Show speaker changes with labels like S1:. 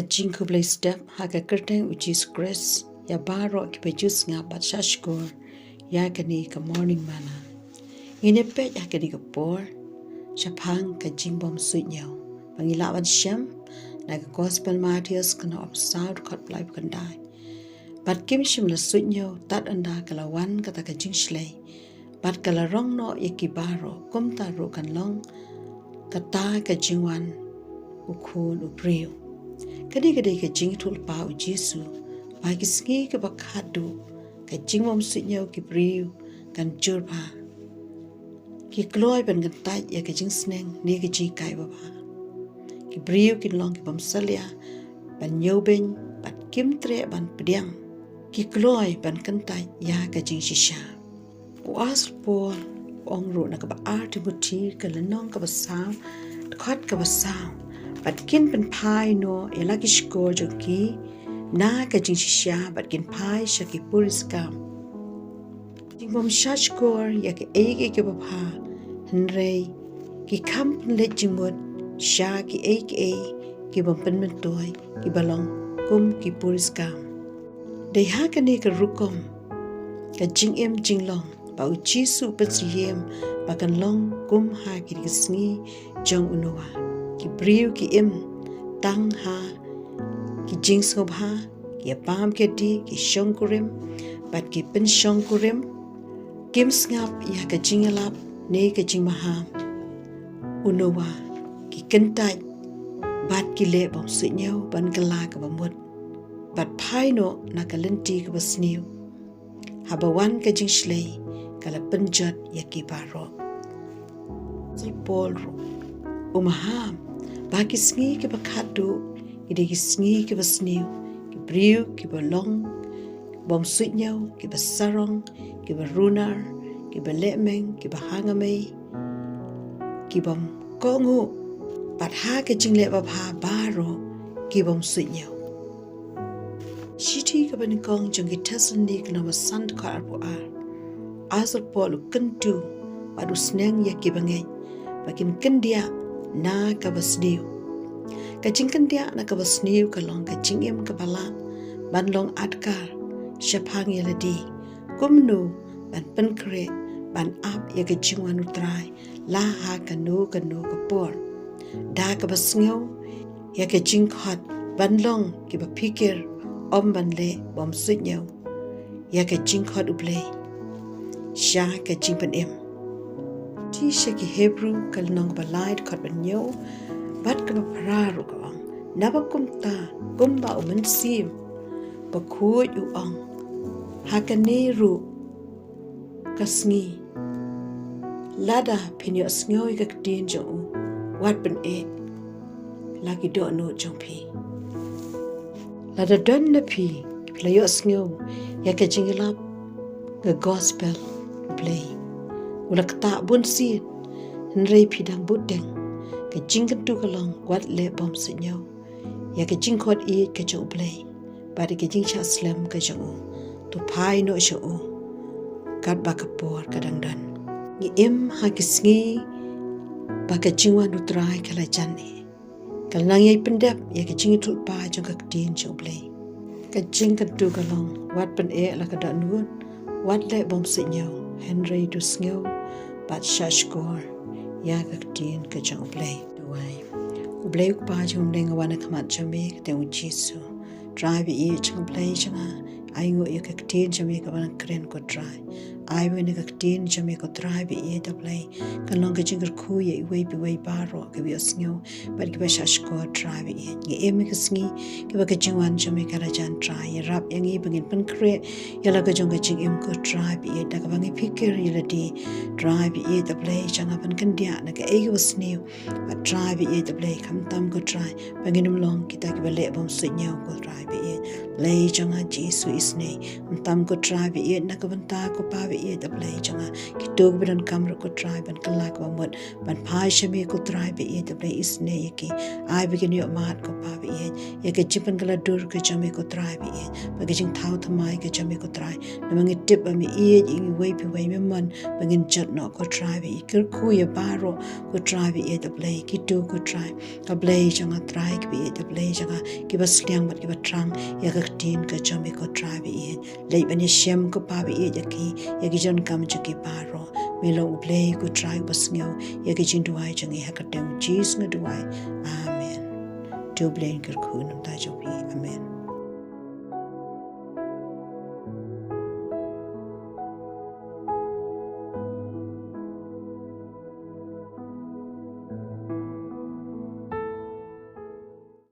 S1: jingku play step haga kerteng which is grace ya baro ki pejus nga bat shashkor ya kani ka morning manna ine pej ya kani ka por shapang ka jingbymsuidñiew pangilawan sham na gospel Matthias kana of sound kot life kandai bat kim shim la suidñiew tat anda kalawan kata ka jingshlei bat kala rong no yaki baro kumta ro kan long kata ka jingwan ukun upriu kadi ka jing tul pa u Jesu ba ki sngi ka bakhadu ka jingbymsuidñiew ki priu kan jurba ki kloi ban kan tai ya ka jing sneng ni ka ji kai ba ki priu ki long ki bamsalia ban nyoben bat kim tre ban pediang ki kloi ban kan tai ya ka jing shisha u as por ong ro na ka ba artibuti ka lenong ka ba saw khot ka ba saw bat kin pen pai no elaki skor joki na ka jing shisha bat kin pai shaki puriskam jingbom shashkor ya ke ege ke ba pha henrei ki kam le jingmot sha ki ege ki bom pen men toy ki balong kum ki puriskam de ha ka ne ka rukom ka jingem jinglong ba u Jesu patsiem ba kan long kum ha ki sngi jong unowa ki briu ki im tang ha ki jing sob ha ki pam ke di ki shong kurim bat ki pen shong kurim kim snap ya ka jingalap ne ka jing maham unowa ki kentai bat ki le bom suidñiew ban gala ka bamut bat pai no na ka lenti ka basniu habawan ka jing shlei kala penjat ya ki baro si pol ro umaham ba ki sngi ki bakhadu ide ki sngi ki basniu ki briu ki balong bom suidñiew ki basarong ki barunar ki balemeng ki bahangame ki bom kongu bat ha ke jingle ba pha baro ki bom suidñiew shiti ka ban kong jong ki tasni ka na masand ka arpo ar azal polu kentu badu sneng ya ki bangai bakin kendia na ka basniu ka jingkendia na ka basniu ka long ka jingem ka bala ban long adkar shapang yeladi kumnu ban penkre ban ap ya ka jingwan utrai la ha ka no ka por da ka basngiu ya ka jingkhat ban long ki ba pikir om ban le bom suidñiew ya ka jingkhat uble sha ka jingpan em ti shaki Hebrew kal nong balait khat ban nyo bat ka pararu ka ong naba kumta kumba umen sim ba khuj u ong hakaneru kasngi lada pinyo sngoy ka tin jo wat ben e lagi do no jong pi lada don na pi playo sngo ya ka jingilap the gospel play ulak ta bun si nrei phidang budeng ka jingkan tu kalong wat le bom suidñiew ya ka jingkhot e ka jo play bari ka jing cha slam ka jo to pai no jo kat ba ka por ka dang dan ngi em ha ki sngi ba ka jingwan utrai kala jan e kal nang ye pendap ya ka jing tu pa jo ka tin jo play ka jingkan tu kalong wat pen e la ka da nuon wat le bom suidñiew henrei du sngiu bat shashkor ya kaktin ka jang play duai ublay pa jong deng wana khamat jame te u Jesu drive e jang play janga aingo ya kaktin jame ka ban kren ko try ai wen kaktin jame ko drive e da play kan long ka jingar khu ye we bi we baro ka bi sngiu bat ki ba shashkor drive e nge em ka sngi ki ba ka jingwan jame ka rajan try rap yang e bangin pan kre ya la ka jong ka jing em ko drive e da ka bangi pikir ya di drive e da play janga ban kan dia na ka e ka sngiu ba drive e da play kam tam ko try bangin long kita ki ba le bom suidñiew ko drive e lei janga Jesu isne tam ko drive e na ka ban ta ko pa ye the play changa ki tog ban kamra ko try ban kalak ba mot ban phai shame ko try be ye the play is ne ye ki I begin your mat ko pa be ye ke chipan kala dur ke chame ko try be ye ba ke jing thau thamai ke chame ko try na mangi tip ba mi ye ing we pi we me man bangin chat no ko try be kir ku ye baro ko try be ye the play ki to ko try ka play changa try be ye the play changa ki ba sliang bat ki ba trang ye ka tin ke chame ko try be ye lei ban ye shem ko pa be ye ki ye ki jon kam chu ki baro me lo play ko try ba snyo ye ki jing duai changi ha ka teng jis nge duai amen to blame kir ku nam ta jo bi amen